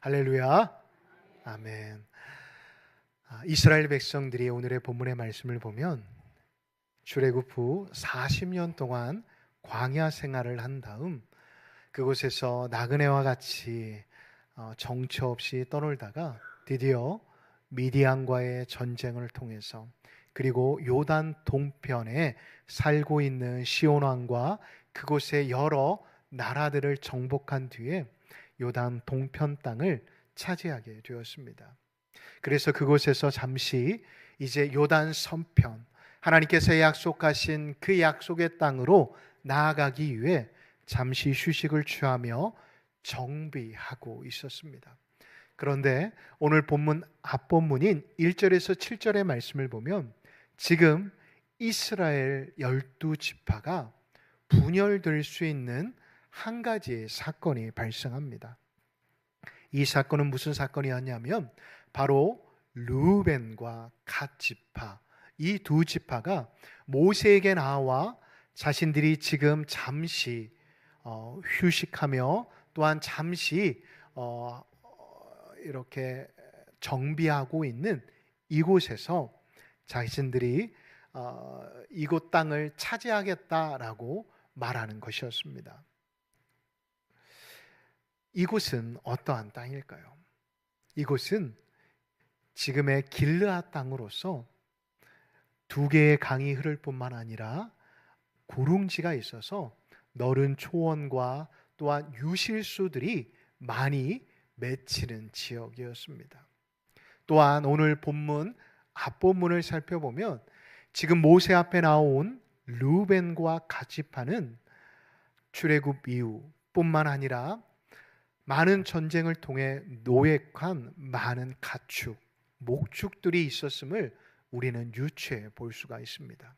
할렐루야. 아멘. 이스라엘 백성들이 오늘의 본문의 말씀을 보면 출애굽 후 40년 동안 광야 생활을 한 다음 그곳에서 나그네와 같이 정처 없이 떠놀다가 드디어 미디안과의 전쟁을 통해서 그리고 요단 동편에 살고 있는 시온 왕과 그곳의 여러 나라들을 정복한 뒤에 요단 동편 땅을 차지하게 되었습니다. 그래서 그곳에서 잠시 이제 요단 서편, 하나님께서 약속하신 그 약속의 땅으로 나아가기 위해 잠시 휴식을 취하며 정비하고 있었습니다. 그런데 오늘 본문 앞본문인 1절에서 7절의 말씀을 보면 지금 이스라엘 12지파가 분열될 수 있는 한 가지의 사건이 발생합니다. 이 사건은 무슨 사건이었냐면 바로 르우벤과 갓 지파, 이 두 지파가 모세에게 나와 자신들이 지금 잠시 휴식하며 또한 잠시 이렇게 정비하고 있는 이곳에서 자신들이 이곳 땅을 차지하겠다라고 말하는 것이었습니다. 이곳은 어떠한 땅일까요? 이곳은 지금의 길르앗 땅으로서 두 개의 강이 흐를 뿐만 아니라 고릉지가 있어서 너른 초원과 또한 유실수들이 많이 맺히는 지역이었습니다. 또한 오늘 본문 앞본문을 살펴보면 지금 모세 앞에 나온 르우벤과 갓 지파는 출애굽 이후 뿐만 아니라 많은 전쟁을 통해 노획한 많은 가축, 목축들이 있었음을 우리는 유추해 볼 수가 있습니다.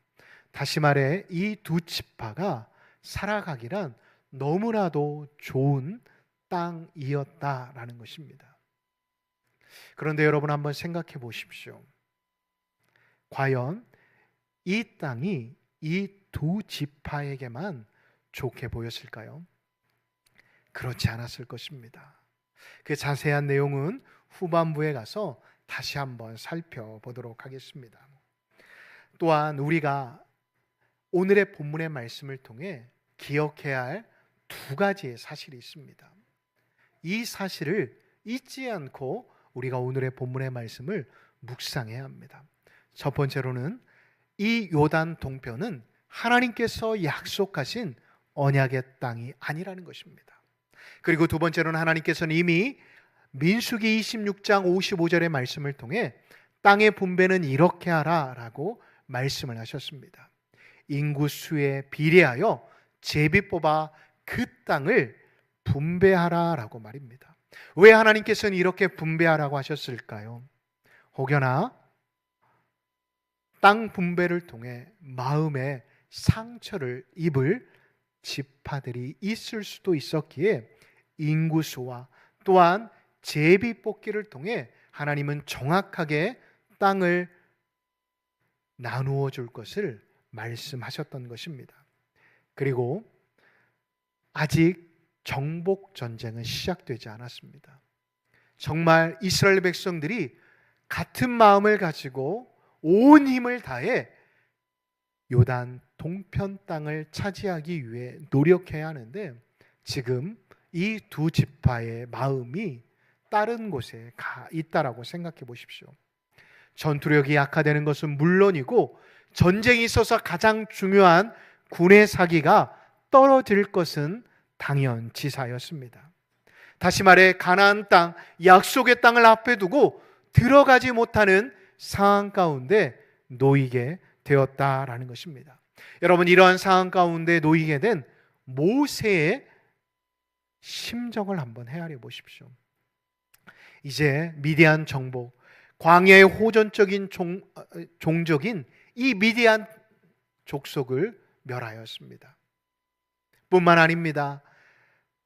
다시 말해 이 두 지파가 살아가기란 너무나도 좋은 땅이었다라는 것입니다. 그런데 여러분 한번 생각해 보십시오. 과연 이 땅이 이 두 지파에게만 좋게 보였을까요? 그렇지 않았을 것입니다. 그 자세한 내용은 후반부에 가서 다시 한번 살펴보도록 하겠습니다. 또한 우리가 오늘의 본문의 말씀을 통해 기억해야 할 두 가지의 사실이 있습니다. 이 사실을 잊지 않고 우리가 오늘의 본문의 말씀을 묵상해야 합니다. 첫 번째로는 이 요단 동편은 하나님께서 약속하신 언약의 땅이 아니라는 것입니다. 그리고 두 번째로는 하나님께서는 이미 민수기 26장 55절의 말씀을 통해 땅의 분배는 이렇게 하라라고 말씀을 하셨습니다. 인구수에 비례하여 제비 뽑아 그 땅을 분배하라라고 말입니다. 왜 하나님께서는 이렇게 분배하라고 하셨을까요? 혹여나 땅 분배를 통해 마음에 상처를 입을 지파들이 있을 수도 있었기에 인구수와 또한 제비 뽑기를 통해 하나님은 정확하게 땅을 나누어 줄 것을 말씀하셨던 것입니다. 그리고 아직 정복 전쟁은 시작되지 않았습니다. 정말 이스라엘 백성들이 같은 마음을 가지고 온 힘을 다해 요단 동편 땅을 차지하기 위해 노력해야 하는데 지금 이 두 지파의 마음이 다른 곳에 가 있다라고 생각해 보십시오. 전투력이 약화되는 것은 물론이고 전쟁이 있어서 가장 중요한 군의 사기가 떨어질 것은 당연지사였습니다. 다시 말해 가나안 땅, 약속의 땅을 앞에 두고 들어가지 못하는 상황 가운데 놓이게 되었다라는 것입니다. 여러분, 이러한 상황 가운데 놓이게 된 모세의 심정을 한번 헤아려 보십시오. 이제 미디안 정복, 광야의 호전적인 종족인 이 미디안 족속을 멸하였습니다. 뿐만 아닙니다.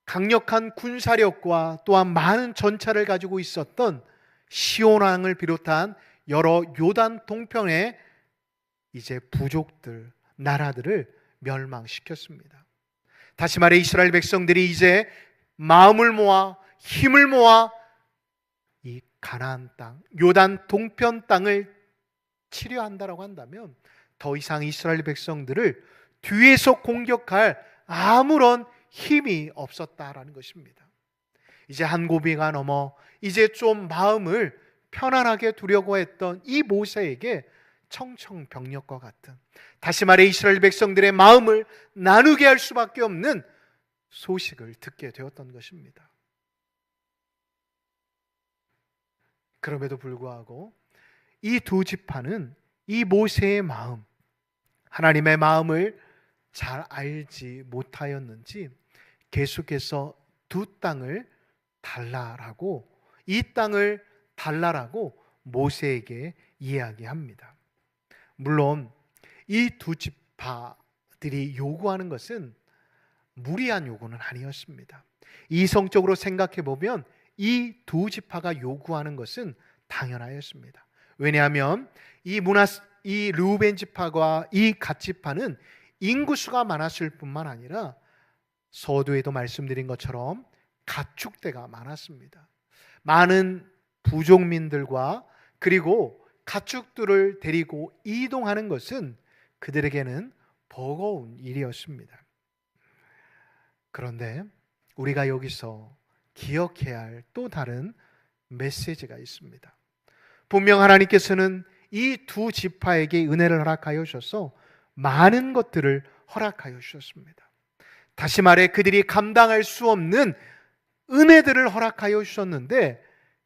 강력한 군사력과 또한 많은 전차를 가지고 있었던 시온 왕을 비롯한 여러 요단 동편의 이제 부족들, 나라들을 멸망시켰습니다. 다시 말해 이스라엘 백성들이 이제 마음을 모아 힘을 모아 가나안 땅, 요단 동편 땅을 치려한다라고 한다면 더 이상 이스라엘 백성들을 뒤에서 공격할 아무런 힘이 없었다라는 것입니다. 이제 한 고비가 넘어 이제 좀 마음을 편안하게 두려고 했던 이 모세에게 청청병력과 같은, 다시 말해 이스라엘 백성들의 마음을 나누게 할 수밖에 없는 소식을 듣게 되었던 것입니다. 그럼에도 불구하고 이 두 지파는 이 모세의 마음, 하나님의 마음을 잘 알지 못하였는지 계속해서 두 땅을 달라라고, 이 땅을 달라라고 모세에게 이야기합니다. 물론 이 두 지파들이 요구하는 것은 무리한 요구는 아니었습니다. 이성적으로 생각해 보면 이 두 지파가 요구하는 것은 당연하였습니다. 왜냐하면 이 르우벤 지파와 이 갓 지파는 인구수가 많았을 뿐만 아니라 서두에도 말씀드린 것처럼 가축대가 많았습니다. 많은 부족민들과 그리고 가축들을 데리고 이동하는 것은 그들에게는 버거운 일이었습니다. 그런데 우리가 여기서 기억해야 할 또 다른 메시지가 있습니다. 분명 하나님께서는 이 두 지파에게 은혜를 허락하여 주셔서 많은 것들을 허락하여 주셨습니다. 다시 말해 그들이 감당할 수 없는 은혜들을 허락하여 주셨는데,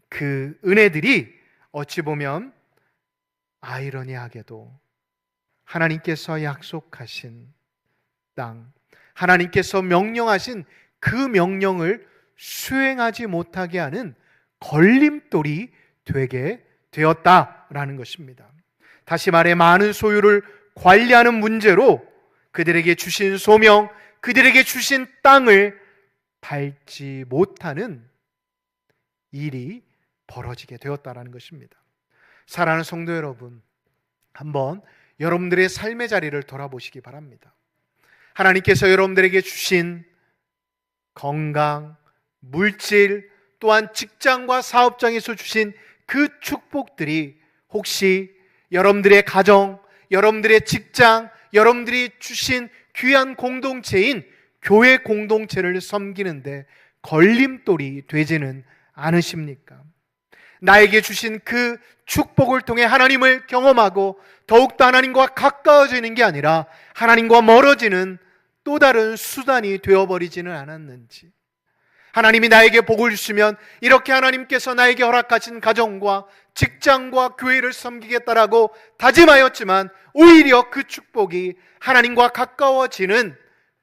그 은혜들이 어찌 보면 아이러니하게도 하나님께서 약속하신 땅, 하나님께서 명령하신 그 명령을 수행하지 못하게 하는 걸림돌이 되게 되었다라는 것입니다. 다시 말해 많은 소유를 관리하는 문제로 그들에게 주신 소명, 그들에게 주신 땅을 밟지 못하는 일이 벌어지게 되었다라는 것입니다. 사랑하는 성도 여러분, 한번 여러분들의 삶의 자리를 돌아보시기 바랍니다. 하나님께서 여러분들에게 주신 건강, 물질, 또한 직장과 사업장에서 주신 그 축복들이 혹시 여러분들의 가정, 여러분들의 직장, 여러분들이 주신 귀한 공동체인 교회 공동체를 섬기는데 걸림돌이 되지는 않으십니까? 나에게 주신 그 축복을 통해 하나님을 경험하고 더욱더 하나님과 가까워지는 게 아니라 하나님과 멀어지는 또 다른 수단이 되어버리지는 않았는지, 하나님이 나에게 복을 주시면 이렇게 하나님께서 나에게 허락하신 가정과 직장과 교회를 섬기겠다라고 다짐하였지만 오히려 그 축복이 하나님과 가까워지는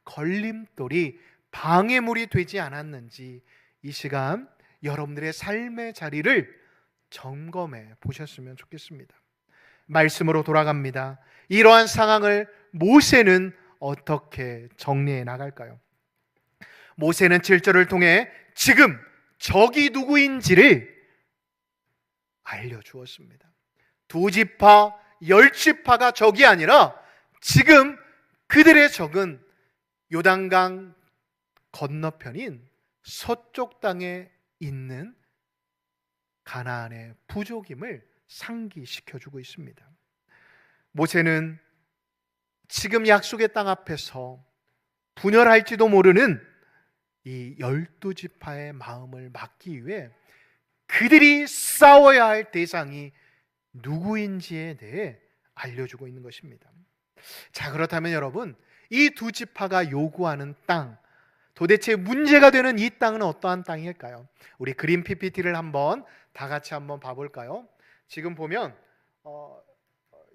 걸림돌이, 방해물이 되지 않았는지 이 시간 여러분들의 삶의 자리를 점검해 보셨으면 좋겠습니다. 말씀으로 돌아갑니다. 이러한 상황을 모세는 어떻게 정리해 나갈까요? 모세는 7절을 통해 지금 적이 누구인지를 알려주었습니다. 두 지파, 10지파가 적이 아니라 지금 그들의 적은 요단강 건너편인 서쪽 땅에 있는 가나안의 부족임을 상기시켜주고 있습니다. 모세는 지금 약속의 땅 앞에서 분열할지도 모르는 이 12지파의 마음을 막기 위해 그들이 싸워야 할 대상이 누구인지에 대해 알려주고 있는 것입니다. 자, 그렇다면 여러분, 이 두 지파가 요구하는 땅, 도대체 문제가 되는 이 땅은 어떠한 땅일까요? 우리 그림 PPT를 한번 다 같이 한번 봐볼까요? 지금 보면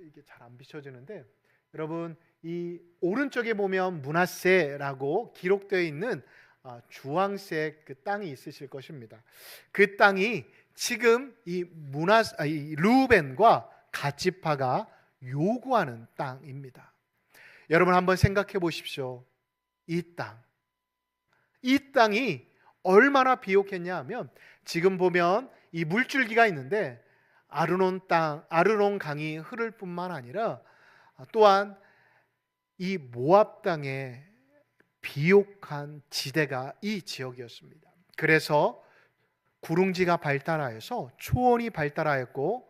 이게 잘 안 비춰지는데, 여러분 이 오른쪽에 보면 므낫세라고 기록되어 있는 주황색 그 땅이 있으실 것입니다. 그 땅이 지금 이 르우벤과 갓 지파가 요구하는 땅입니다. 여러분 한번 생각해 보십시오. 이 땅이 얼마나 비옥했냐 하면, 지금 보면 이 물줄기가 있는데 아르논 강이 흐를 뿐만 아니라 또한 이 모압 땅에 비옥한 지대가 이 지역이었습니다. 그래서 구릉지가 발달하여서 초원이 발달하였고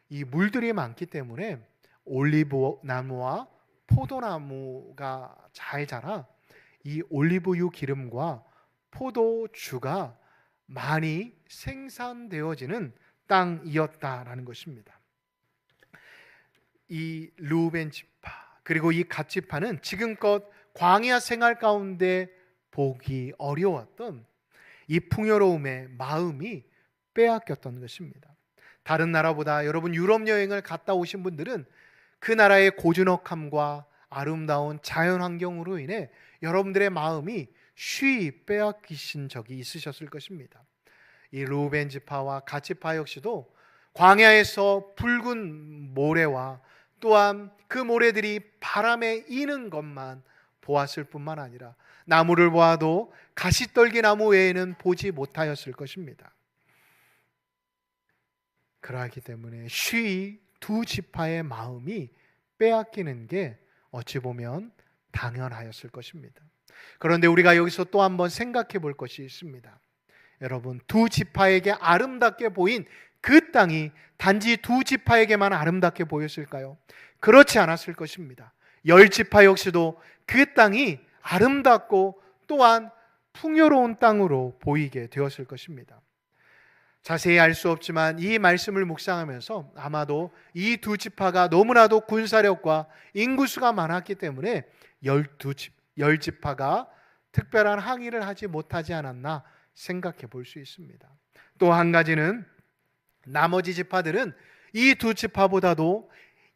이 물들이 많기 때문에 올리브 나무와 포도나무가 잘 자라 이 올리브유 기름과 포도주가 많이 생산되어지는 땅이었다라는 것입니다. 이 르우벤 지파 그리고 이 갓 지파는 지금껏 광야 생활 가운데 보기 어려웠던 이 풍요로움의 마음이 빼앗겼던 것입니다. 다른 나라보다 여러분 유럽 여행을 갔다 오신 분들은 그 나라의 고즈넉함과 아름다운 자연 환경으로 인해 여러분들의 마음이 쉬이 빼앗기신 적이 있으셨을 것입니다. 이 르우벤 지파와 갓 지파 역시도 광야에서 붉은 모래와 또한 그 모래들이 바람에 이는 것만 보았을 뿐만 아니라 나무를 보아도 가시떨기 나무 외에는 보지 못하였을 것입니다. 그러하기 때문에 쉬이 두 지파의 마음이 빼앗기는 게 어찌 보면 당연하였을 것입니다. 그런데 우리가 여기서 또 한번 생각해 볼 것이 있습니다. 여러분, 두 지파에게 아름답게 보인 그 땅이 단지 두 지파에게만 아름답게 보였을까요? 그렇지 않았을 것입니다. 열 지파 역시도 그 땅이 아름답고 또한 풍요로운 땅으로 보이게 되었을 것입니다. 자세히 알 수 없지만 이 말씀을 묵상하면서 아마도 이 두 지파가 너무나도 군사력과 인구수가 많았기 때문에 열 지파가 특별한 항의를 하지 못하지 않았나 생각해 볼 수 있습니다. 또 한 가지는 나머지 지파들은 이 두 지파보다도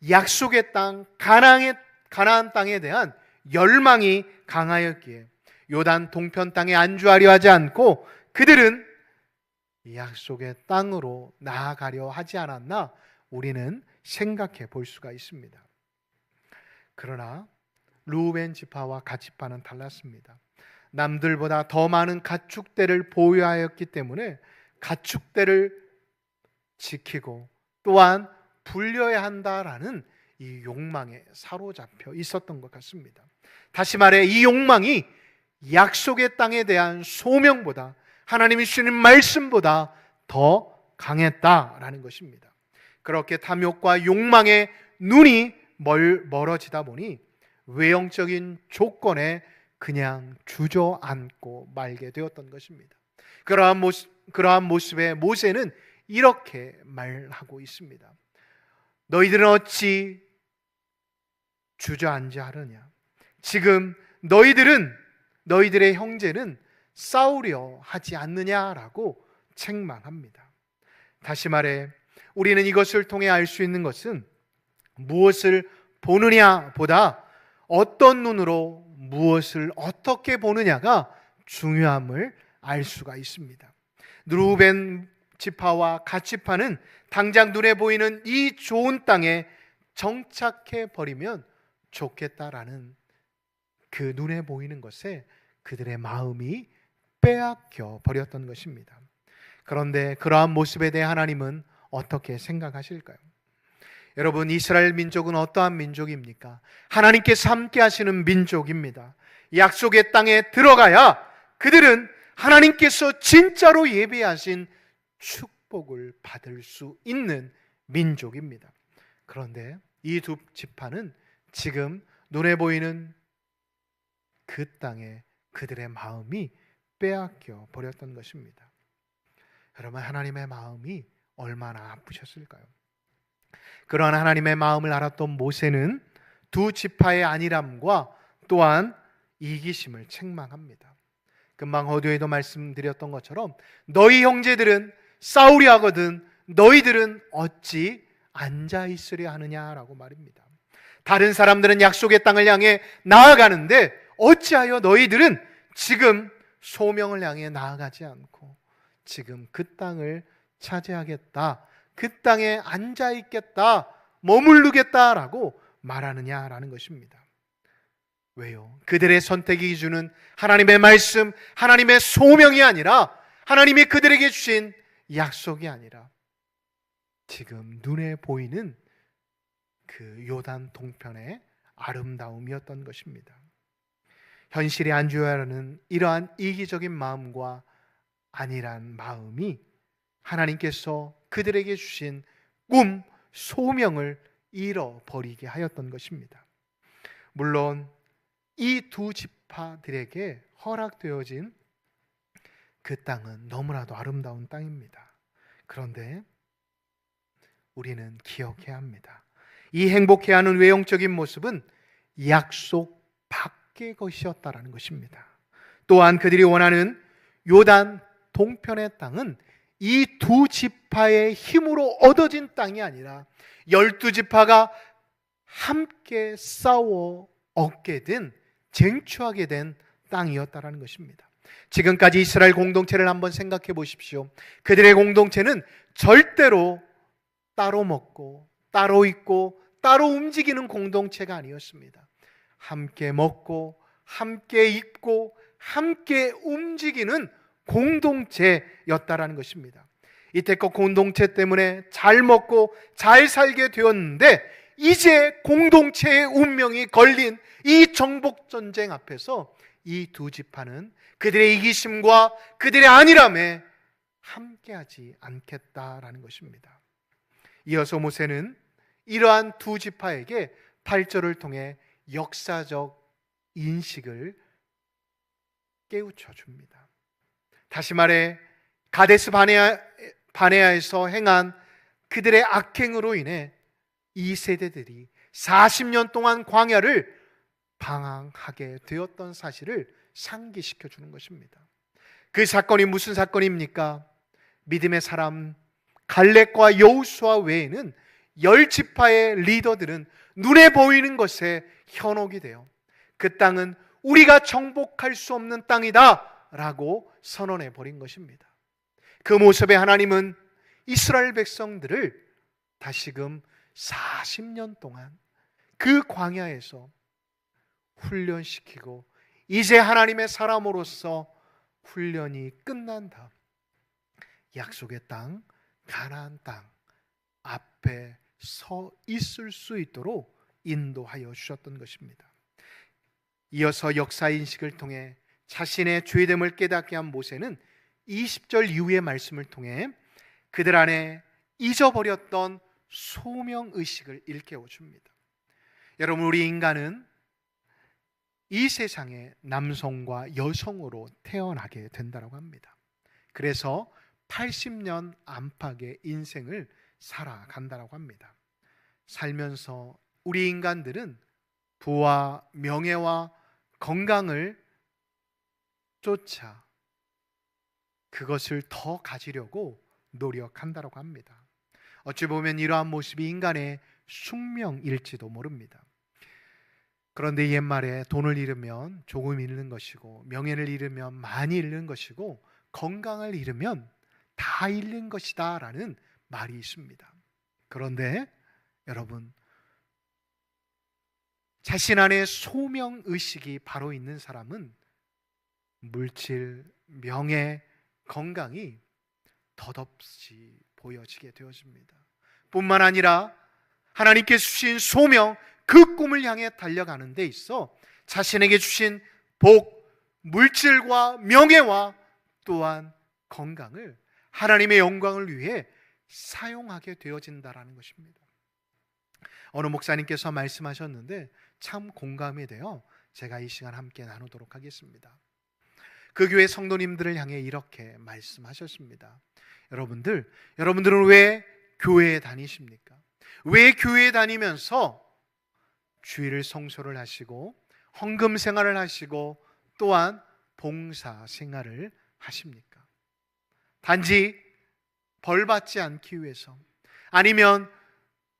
약속의 땅 가나안 땅에 대한 열망이 강하였기에 요단 동편 땅에 안주하려 하지 않고 그들은 약속의 땅으로 나아가려 하지 않았나 우리는 생각해 볼 수가 있습니다. 그러나 르우벤 지파와 갓 지파는 달랐습니다. 남들보다 더 많은 가축대를 보유하였기 때문에 가축대를 지키고 또한 불려야 한다라는 이 욕망에 사로잡혀 있었던 것 같습니다. 다시 말해 이 욕망이 약속의 땅에 대한 소명보다 하나님이 주시는 말씀보다 더 강했다라는 것입니다. 그렇게 탐욕과 욕망의 눈이 멀어지다 보니 외형적인 조건에 그냥 주저앉고 말게 되었던 것입니다. 그러한 모습에 모세는 이렇게 말하고 있습니다. 너희들은 어찌 주저앉아 하느냐? 지금 너희들의 형제는 싸우려 하지 않느냐라고 책망합니다. 다시 말해 우리는 이것을 통해 알 수 있는 것은 무엇을 보느냐보다 어떤 눈으로 무엇을 어떻게 보느냐가 중요함을 알 수가 있습니다. 르우벤 지파와 갓 지파는 당장 눈에 보이는 이 좋은 땅에 정착해 버리면 좋겠다라는 그 눈에 보이는 것에 그들의 마음이 빼앗겨 버렸던 것입니다. 그런데 그러한 모습에 대해 하나님은 어떻게 생각하실까요? 여러분, 이스라엘 민족은 어떠한 민족입니까? 하나님께서 함께 하시는 민족입니다. 약속의 땅에 들어가야 그들은 하나님께서 진짜로 예비하신 축복을 받을 수 있는 민족입니다. 그런데 이 두 지파는 지금 눈에 보이는 그 땅에 그들의 마음이 빼앗겨 버렸던 것입니다. 여러분, 하나님의 마음이 얼마나 아프셨을까요? 그러한 하나님의 마음을 알았던 모세는 두 지파의 안일함과 또한 이기심을 책망합니다. 금방 어두에도 말씀드렸던 것처럼 너희 형제들은 싸우려 하거든 너희들은 어찌 앉아 있으려 하느냐라고 말입니다. 다른 사람들은 약속의 땅을 향해 나아가는데 어찌하여 너희들은 지금 소명을 향해 나아가지 않고 지금 그 땅을 차지하겠다, 그 땅에 앉아 있겠다, 머무르겠다라고 말하느냐라는 것입니다. 왜요? 그들의 선택의 기준은 하나님의 말씀, 하나님의 소명이 아니라 하나님이 그들에게 주신 약속이 아니라 지금 눈에 보이는 그 요단 동편의 아름다움이었던 것입니다. 현실에 안주하려는 이러한 이기적인 마음과 안일한 마음이 하나님께서 그들에게 주신 꿈, 소명을 잃어버리게 하였던 것입니다. 물론 이 두 지파들에게 허락되어진 그 땅은 너무나도 아름다운 땅입니다. 그런데 우리는 기억해야 합니다. 이 행복해하는 외형적인 모습은 약속 밖의 것이었다라는 것입니다. 또한 그들이 원하는 요단 동편의 땅은 이 두 지파의 힘으로 얻어진 땅이 아니라 12지파가 함께 싸워 얻게 된, 쟁취하게 된 땅이었다라는 것입니다. 지금까지 이스라엘 공동체를 한번 생각해 보십시오. 그들의 공동체는 절대로 따로 먹고 따로 입고 따로 움직이는 공동체가 아니었습니다. 함께 먹고 함께 입고 함께 움직이는 공동체였다라는 것입니다. 이때껏 공동체 때문에 잘 먹고 잘 살게 되었는데 이제 공동체의 운명이 걸린 이 정복전쟁 앞에서 이 두 지파는 그들의 이기심과 그들의 안일함에 함께하지 않겠다라는 것입니다. 이어서 모세는 이러한 두 지파에게 8절을 통해 역사적 인식을 깨우쳐 줍니다. 다시 말해 가데스 바네아에서 행한 그들의 악행으로 인해 이 세대들이 40년 동안 광야를 방황하게 되었던 사실을 상기시켜 주는 것입니다. 그 사건이 무슨 사건입니까? 믿음의 사람 갈렙과 여호수아 외에는 10지파의 리더들은 눈에 보이는 것에 현혹이 되어 그 땅은 우리가 정복할 수 없는 땅이다 라고 선언해 버린 것입니다. 그 모습에 하나님은 이스라엘 백성들을 다시금 40년 동안 그 광야에서 훈련시키고 이제 하나님의 사람으로서 훈련이 끝난 다음 약속의 땅, 가나안 땅 앞에 서 있을 수 있도록 인도하여 주셨던 것입니다. 이어서 역사인식을 통해 자신의 죄됨을 깨닫게 한 모세는 20절 이후의 말씀을 통해 그들 안에 잊어버렸던 소명의식을 일깨워 줍니다. 여러분, 우리 인간은 이 세상에 남성과 여성으로 태어나게 된다고 합니다. 그래서 80년 안팎의 인생을 살아간다고 합니다. 살면서 우리 인간들은 부와 명예와 건강을 쫓아 그것을 더 가지려고 노력한다고 합니다. 어찌 보면 이러한 모습이 인간의 숙명일지도 모릅니다. 그런데 옛말에 돈을 잃으면 조금 잃는 것이고 명예를 잃으면 많이 잃는 것이고 건강을 잃으면 다 잃는 것이다 라는 말이 있습니다. 그런데 여러분, 자신 안에 소명의식이 바로 있는 사람은 물질, 명예, 건강이 덧없이 보여지게 되어집니다. 뿐만 아니라 하나님께 주신 소명, 그 꿈을 향해 달려가는 데 있어 자신에게 주신 복, 물질과 명예와 또한 건강을 하나님의 영광을 위해 사용하게 되어진다라는 것입니다. 어느 목사님께서 말씀하셨는데 참 공감이 되어 제가 이 시간 함께 나누도록 하겠습니다. 그 교회 성도님들을 향해 이렇게 말씀하셨습니다. 여러분들은 왜 교회에 다니십니까? 왜 교회에 다니면서 주일을 성소를 하시고 헌금 생활을 하시고 또한 봉사 생활을 하십니까? 단지 벌 받지 않기 위해서, 아니면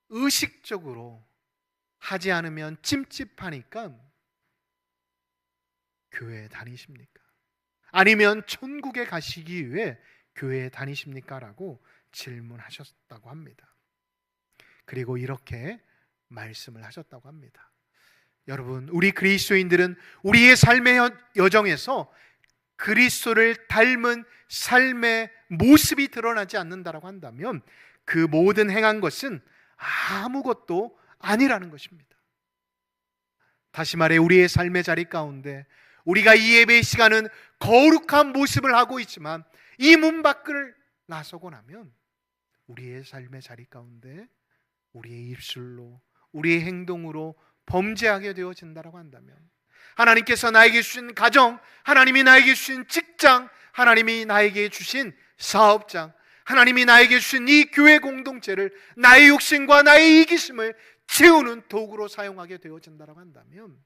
의식적으로 하지 않으면 찜찜하니까 교회에 다니십니까? 아니면 천국에 가시기 위해 교회에 다니십니까? 라고 질문하셨다고 합니다. 그리고 이렇게 말씀을 하셨다고 합니다. 여러분, 우리 그리스도인들은 우리의 삶의 여정에서 그리스도를 닮은 삶의 모습이 드러나지 않는다라고 한다면 그 모든 행한 것은 아무것도 아니라는 것입니다. 다시 말해 우리의 삶의 자리 가운데 우리가 이 예배 시간은 거룩한 모습을 하고 있지만 이 문 밖을 나서고 나면 우리의 삶의 자리 가운데 우리의 입술로, 우리의 행동으로 범죄하게 되어진다라고 한다면, 하나님께서 나에게 주신 가정, 하나님이 나에게 주신 직장, 하나님이 나에게 주신 사업장, 하나님이 나에게 주신 이 교회 공동체를 나의 욕심과 나의 이기심을 채우는 도구로 사용하게 되어진다라고 한다면,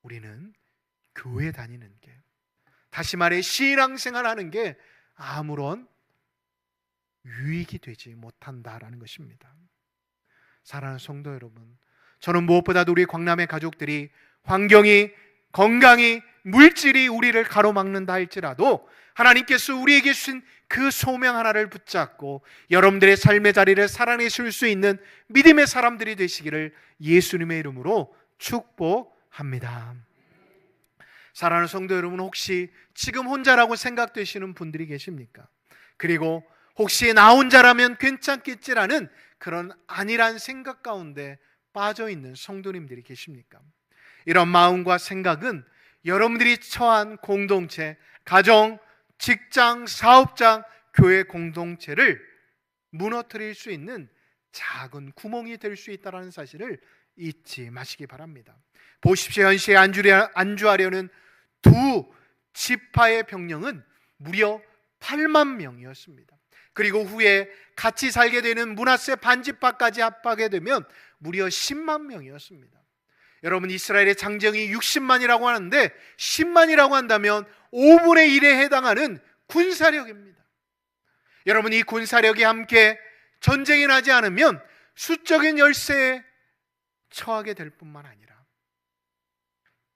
우리는 교회 다니는 게, 다시 말해 신앙생활하는 게 아무런 유익이 되지 못한다라는 것입니다. 사랑하는 성도 여러분, 저는 무엇보다도 우리 광남의 가족들이 환경이, 건강이, 물질이 우리를 가로막는다 할지라도 하나님께서 우리에게 주신 그 소명 하나를 붙잡고 여러분들의 삶의 자리를 살아내실 수 있는 믿음의 사람들이 되시기를 예수님의 이름으로 축복합니다. 사랑하는 성도 여러분, 혹시 지금 혼자라고 생각되시는 분들이 계십니까? 그리고 혹시 나 혼자라면 괜찮겠지라는 그런 아니란 생각 가운데 빠져 있는 성도님들이 계십니까? 이런 마음과 생각은 여러분들이 처한 공동체, 가정, 직장, 사업장, 교회 공동체를 무너뜨릴 수 있는 작은 구멍이 될 수 있다는 사실을 잊지 마시기 바랍니다. 보십시오. 현시에 안주하려는 두 지파의 병력은 무려 8만 명이었습니다. 그리고 후에 같이 살게 되는 므낫세 반지파까지 합하게 되면 무려 10만 명이었습니다. 여러분, 이스라엘의 장정이 60만이라고 하는데 10만이라고 한다면 5분의 1에 해당하는 군사력입니다. 여러분, 이 군사력이 함께 전쟁이 나지 않으면 수적인 열세에 처하게 될 뿐만 아니라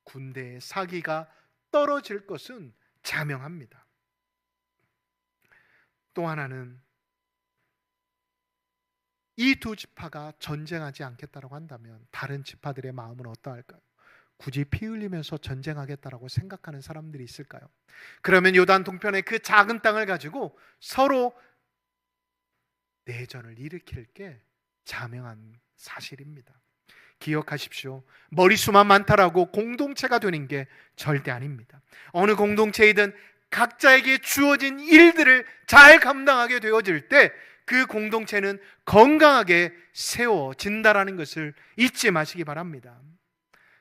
군대의 사기가 떨어질 것은 자명합니다. 또 하나는 이 두 지파가 전쟁하지 않겠다고 한다면 다른 지파들의 마음은 어떠할까요? 굳이 피 흘리면서 전쟁하겠다라고 생각하는 사람들이 있을까요? 그러면 요단 동편의 그 작은 땅을 가지고 서로 내전을 일으킬 게 자명한 사실입니다. 기억하십시오. 머리수만 많다라고 공동체가 되는 게 절대 아닙니다. 어느 공동체이든 각자에게 주어진 일들을 잘 감당하게 되어질 때 그 공동체는 건강하게 세워진다라는 것을 잊지 마시기 바랍니다.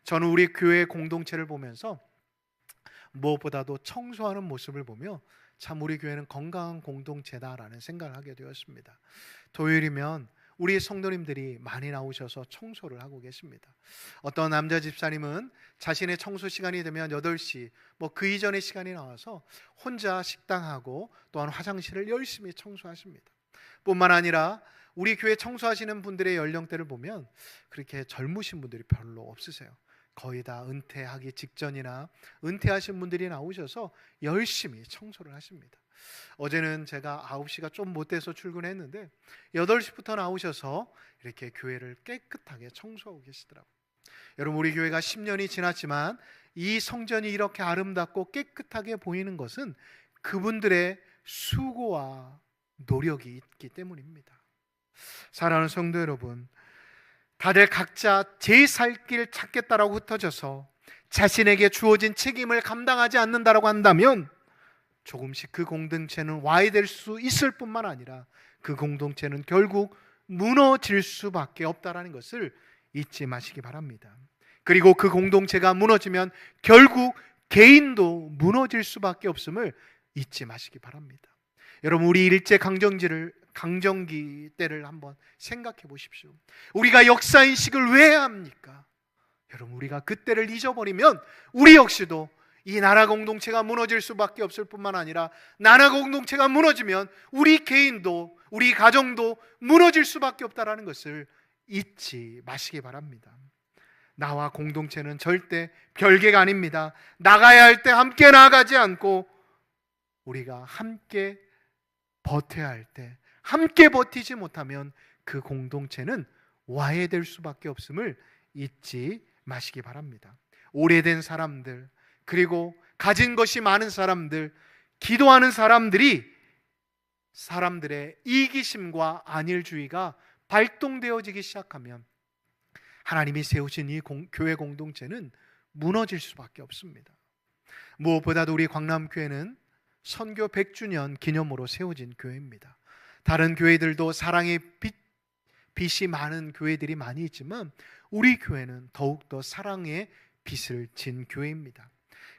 저는 우리 교회 공동체를 보면서 무엇보다도 청소하는 모습을 보며 참 우리 교회는 건강한 공동체다라는 생각을 하게 되었습니다. 토요일이면 우리 성도님들이 많이 나오셔서 청소를 하고 계십니다. 어떤 남자 집사님은 자신의 청소 시간이 되면 8시 그 이전의 시간이 나와서 혼자 식당하고 또한 화장실을 열심히 청소하십니다. 뿐만 아니라 우리 교회 청소하시는 분들의 연령대를 보면 그렇게 젊으신 분들이 별로 없으세요. 거의 다 은퇴하기 직전이나 은퇴하신 분들이 나오셔서 열심히 청소를 하십니다. 어제는 제가 9시가 좀 못돼서 출근했는데 8시부터 나오셔서 이렇게 교회를 깨끗하게 청소하고 계시더라고요. 여러분, 우리 교회가 10년이 지났지만 이 성전이 이렇게 아름답고 깨끗하게 보이는 것은 그분들의 수고와 노력이 있기 때문입니다. 사랑하는 성도 여러분, 다들 각자 제 살 길 찾겠다라고 흩어져서 자신에게 주어진 책임을 감당하지 않는다라고 한다면 조금씩 그 공동체는 와해될 수 있을 뿐만 아니라 그 공동체는 결국 무너질 수밖에 없다라는 것을 잊지 마시기 바랍니다. 그리고 그 공동체가 무너지면 결국 개인도 무너질 수밖에 없음을 잊지 마시기 바랍니다. 여러분, 우리 일제 강점기 때를 한번 생각해 보십시오. 우리가 역사인식을 왜 해야 합니까? 여러분, 우리가 그때를 잊어버리면 우리 역시도 이 나라 공동체가 무너질 수밖에 없을 뿐만 아니라 나라 공동체가 무너지면 우리 개인도 우리 가정도 무너질 수밖에 없다는 것을 잊지 마시기 바랍니다. 나와 공동체는 절대 별개가 아닙니다. 나가야 할 때 함께 나가지 않고 우리가 함께 버텨야 할 때 함께 버티지 못하면 그 공동체는 와해될 수밖에 없음을 잊지 마시기 바랍니다. 오래된 사람들, 그리고 가진 것이 많은 사람들, 기도하는 사람들이 사람들의 이기심과 안일주의가 발동되어지기 시작하면 하나님이 세우신 이 교회 공동체는 무너질 수밖에 없습니다. 무엇보다도 우리 광남교회는 선교 100주년 기념으로 세워진 교회입니다. 다른 교회들도 사랑의 빛이 많은 교회들이 많이 있지만 우리 교회는 더욱더 사랑의 빛을 진 교회입니다.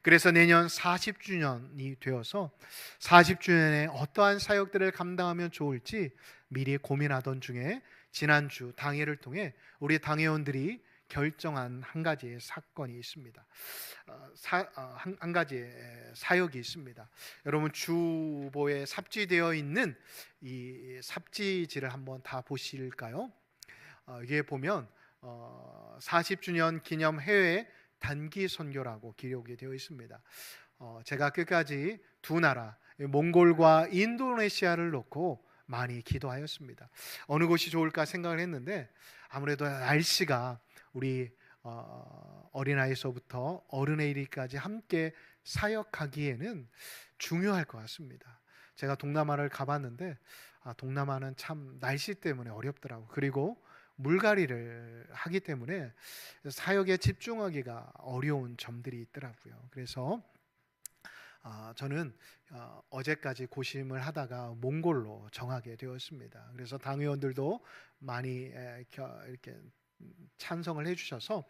그래서 내년 40주년이 되어서 40주년에 어떠한 사역들을 감당하면 좋을지 미리 고민하던 중에 지난주 당회를 통해 우리 당회원들이 결정한 한 가지의 사건이 있습니다. 한 가지의 사역이 있습니다. 여러분 주보에 삽지되어 있는 이 삽지지를 한번 다 보실까요? 이게 보면 40주년 기념 해외 단기 선교라고 기록이 되어 있습니다. 제가 끝까지 두 나라 몽골과 인도네시아를 놓고 많이 기도하였습니다. 어느 곳이 좋을까 생각을 했는데 아무래도 날씨가 우리 어린아이서부터 어른에 이르기까지 함께 사역하기에는 중요할 것 같습니다. 제가 동남아를 가봤는데 동남아는 참 날씨 때문에 어렵더라고요. 그리고 물갈이를 하기 때문에 사역에 집중하기가 어려운 점들이 있더라고요. 그래서 저는 어제까지 고심을 하다가 몽골로 정하게 되었습니다. 그래서 당회원들도 많이 이렇게 찬성을 해주셔서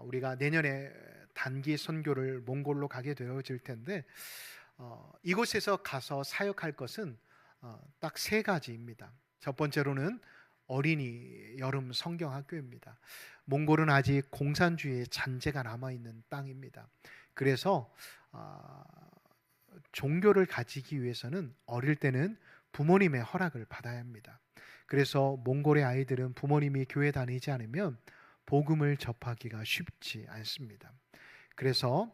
우리가 내년에 단기 선교를 몽골로 가게 되어질 텐데 이곳에서 가서 사역할 것은 딱 세 가지입니다. 첫 번째로는 어린이 여름 성경학교입니다. 몽골은 아직 공산주의의 잔재가 남아있는 땅입니다. 그래서 종교를 가지기 위해서는 어릴 때는 부모님의 허락을 받아야 합니다. 그래서 몽골의 아이들은 부모님이 교회 다니지 않으면 복음을 접하기가 쉽지 않습니다. 그래서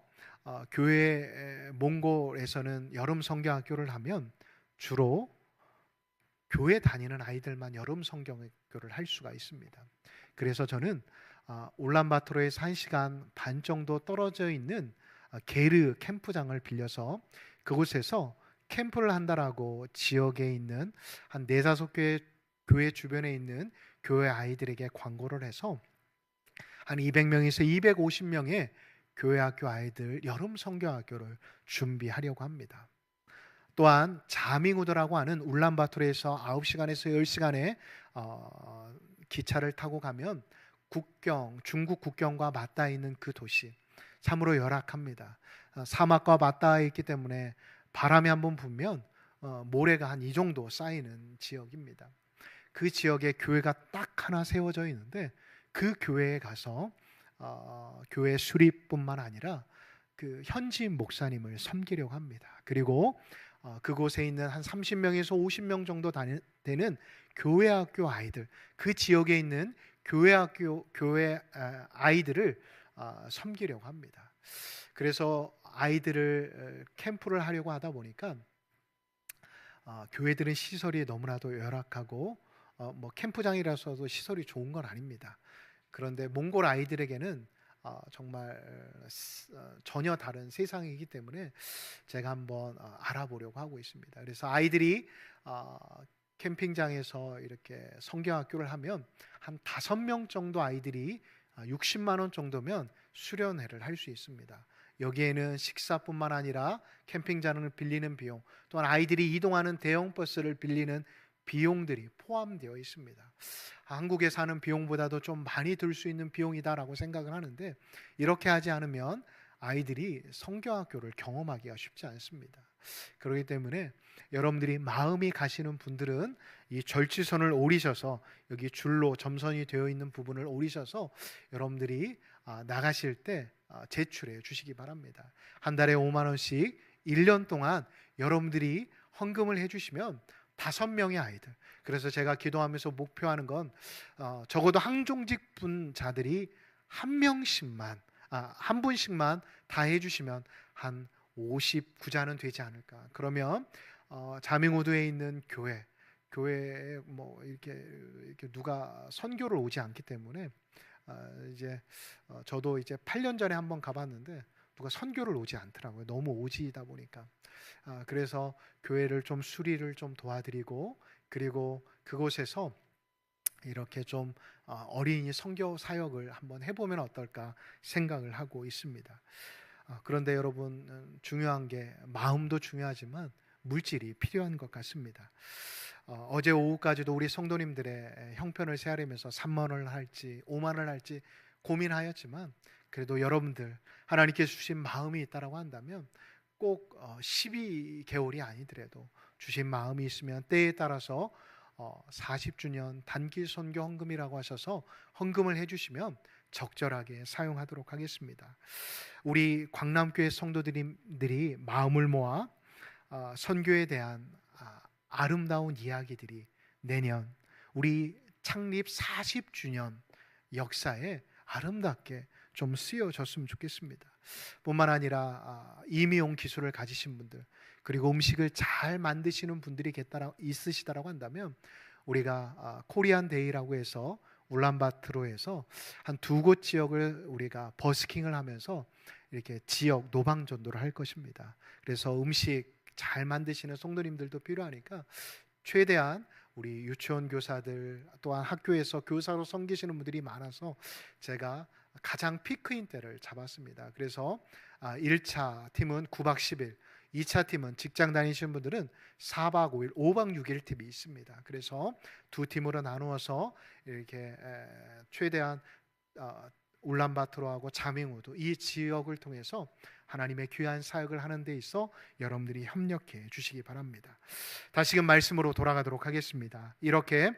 교회 몽골에서는 여름 성경학교를 하면 주로 교회 다니는 아이들만 여름 성경학교를 할 수가 있습니다. 그래서 저는 울란바토르에서 1시간 반 정도 떨어져 있는 게르 캠프장을 빌려서 그곳에서 캠프를 한다라고 지역에 있는 한 4-5개 교회 주변에 있는 교회 아이들에게 광고를 해서 한 200명에서 250명의 교회 학교 아이들 여름 성경학교를 준비하려고 합니다. 또한 자밍우드라고 하는 울란바토르에서 9시간에서 10시간의 기차를 타고 가면 중국 국경과 맞닿아 있는 그 도시 참으로 열악합니다. 사막과 맞닿아 있기 때문에 바람이 한번 불면 모래가 한 이 정도 쌓이는 지역입니다. 그 지역에 교회가 딱 하나 세워져 있는데 그 교회에 가서 교회 수립뿐만 아니라 그 현지 목사님을 섬기려고 합니다. 그리고 그곳에 있는 한 30명에서 50명 정도 되는 교회 학교 아이들, 그 지역에 있는 교회 아이들을 섬기려고 합니다. 그래서 아이들을 캠프를 하려고 하다 보니까 교회들은 시설이 너무나도 열악하고 캠프장이라서도 시설이 좋은 건 아닙니다. 그런데 몽골 아이들에게는 정말 전혀 다른 세상이기 때문에 제가 한번 알아보려고 하고 있습니다. 그래서 아이들이 캠핑장에서 이렇게 성경학교를 하면 한 5명 정도 아이들이 60만 원 정도면 수련회를 할 수 있습니다. 여기에는 식사뿐만 아니라 캠핑장을 빌리는 비용, 또한 아이들이 이동하는 대형 버스를 빌리는 비용들이 포함되어 있습니다. 한국에 사는 비용보다도 좀 많이 들 수 있는 비용이다라고 생각을 하는데 이렇게 하지 않으면 아이들이 성경학교를 경험하기가 쉽지 않습니다. 그렇기 때문에 여러분들이 마음이 가시는 분들은 이 절지선을 오리셔서 여기 줄로 점선이 되어 있는 부분을 오리셔서 여러분들이 나가실 때 제출해 주시기 바랍니다. 한 달에 5만 원씩 1년 동안 여러분들이 헌금을 해주시면 5명의 아이들, 그래서 제가 기도하면서 목표하는 건 적어도 항종직 분자들이 한 분씩만 다 해주시면 한 59자는 되지 않을까. 그러면 자밍우드에 있는 교회에 이렇게 누가 선교를 오지 않기 때문에 이제 저도 이제 8년 전에 한번 가봤는데 누가 선교를 오지 않더라고요. 너무 오지다 보니까. 그래서 교회를 좀 수리를 좀 도와드리고, 그리고 그곳에서 이렇게 좀 어린이 선교 사역을 한번 해보면 어떨까 생각을 하고 있습니다. 그런데 여러분, 중요한 게 마음도 중요하지만 물질이 필요한 것 같습니다. 어제 오후까지도 우리 성도님들의 형편을 세아리면서 3만 원을 할지 5만 원을 할지 고민하였지만, 그래도 여러분들 하나님께 주신 마음이 있다라고 한다면 꼭 12개월이 아니더라도 주신 마음이 있으면 때에 따라서 40주년 단기 선교 헌금이라고 하셔서 헌금을 해주시면 적절하게 사용하도록 하겠습니다. 우리 광남교회 성도들이 마음을 모아 선교에 대한 아름다운 이야기들이 내년 우리 창립 40주년 역사에 아름답게 좀 쓰여졌으면 좋겠습니다. 뿐만 아니라 임의용 기술을 가지신 분들, 그리고 음식을 잘 만드시는 분들이 있으시다라고 한다면 우리가 코리안 데이라고 해서 울란바토르에서 한 2곳 지역을 우리가 버스킹을 하면서 이렇게 지역 노방 전도를 할 것입니다. 그래서 음식 잘 만드시는 성도님들도 필요하니까 최대한 우리 유치원 교사들, 또한 학교에서 교사로 섬기시는 분들이 많아서 제가 가장 피크인 때를 잡았습니다. 그래서 1차 팀은 9박 10일, 2차 팀은 직장 다니시는 분들은 4박 5일, 5박 6일 팀이 있습니다. 그래서 두 팀으로 나누어서 이렇게 최대한 울란바토르하고 자밍우도 이 지역을 통해서 하나님의 귀한 사역을 하는 데 있어 여러분들이 협력해 주시기 바랍니다. 다시금 말씀으로 돌아가도록 하겠습니다. 이렇게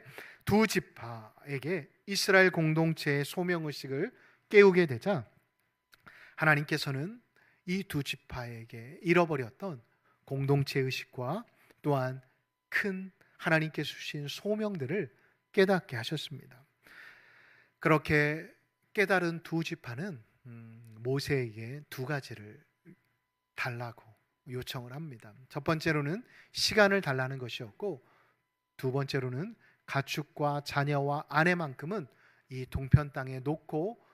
두 지파에게 이스라엘 공동체의 소명의식을 깨우게 되자 하나님께서는 이 두 지파에게 잃어버렸던 공동체의식과 또한 큰 하나님께서 주신 소명들을 깨닫게 하셨습니다. 그렇게 깨달은 두 지파는 모세에게 두 가지를 달라고 요청을 합니다. 첫 번째로는 시간을 달라는 것이었고, 두 번째로는 가축과 자녀와 아내만큼은 이 동편 땅에 놓고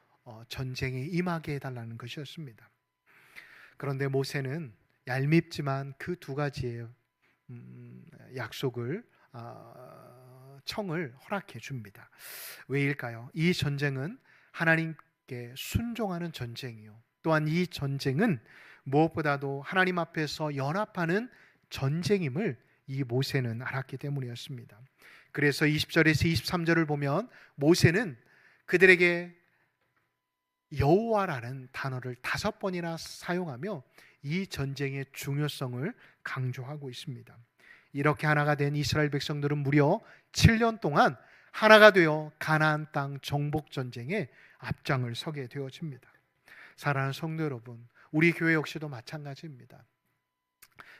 전쟁에 임하게 해달라는 것이었습니다. 그런데 모세는 얄밉지만 그 두 가지의 약속을 청을 허락해 줍니다. 왜일까요? 이 전쟁은 하나님께 순종하는 전쟁이요, 또한 이 전쟁은 무엇보다도 하나님 앞에서 연합하는 전쟁임을 이 모세는 알았기 때문이었습니다. 그래서 20절에서 23절을 보면 모세는 그들에게 여호와라는 단어를 5번이나 사용하며 이 전쟁의 중요성을 강조하고 있습니다. 이렇게 하나가 된 이스라엘 백성들은 무려 7년 동안 하나가 되어 가나안 땅 정복 전쟁에 앞장을 서게 되어집니다. 사랑하는 성도 여러분, 우리 교회 역시도 마찬가지입니다.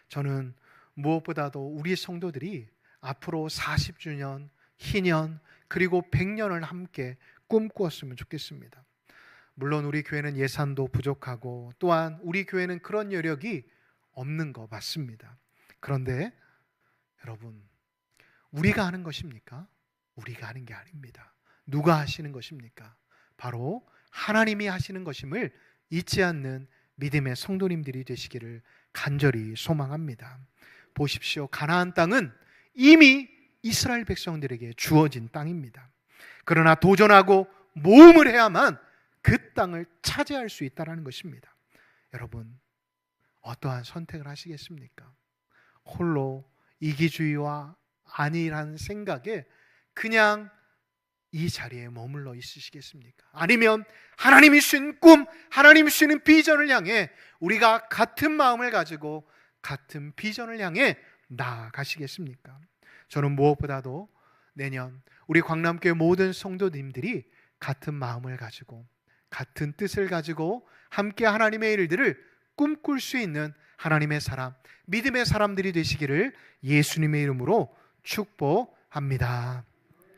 저는 무엇보다도 우리 성도들이 앞으로 40주년, 희년, 그리고 100년을 함께 꿈꾸었으면 좋겠습니다. 물론 우리 교회는 예산도 부족하고 또한 우리 교회는 그런 여력이 없는 거 맞습니다. 그런데 여러분, 우리가 하는 것입니까? 우리가 하는 게 아닙니다. 누가 하시는 것입니까? 바로 하나님이 하시는 것임을 잊지 않는 믿음의 성도님들이 되시기를 간절히 소망합니다. 보십시오. 가나안 땅은 이미 이스라엘 백성들에게 주어진 땅입니다. 그러나 도전하고 모험을 해야만 그 땅을 차지할 수 있다는 것입니다. 여러분, 어떠한 선택을 하시겠습니까? 홀로 이기주의와 아니라는 생각에 그냥 이 자리에 머물러 있으시겠습니까? 아니면 하나님이 주신 꿈, 하나님이 주시는 비전을 향해 우리가 같은 마음을 가지고 같은 비전을 향해 나아가시겠습니까? 저는 무엇보다도 내년 우리 광남교회 모든 성도님들이 같은 마음을 가지고 같은 뜻을 가지고 함께 하나님의 일들을 꿈꿀 수 있는 하나님의 사람, 믿음의 사람들이 되시기를 예수님의 이름으로 축복합니다.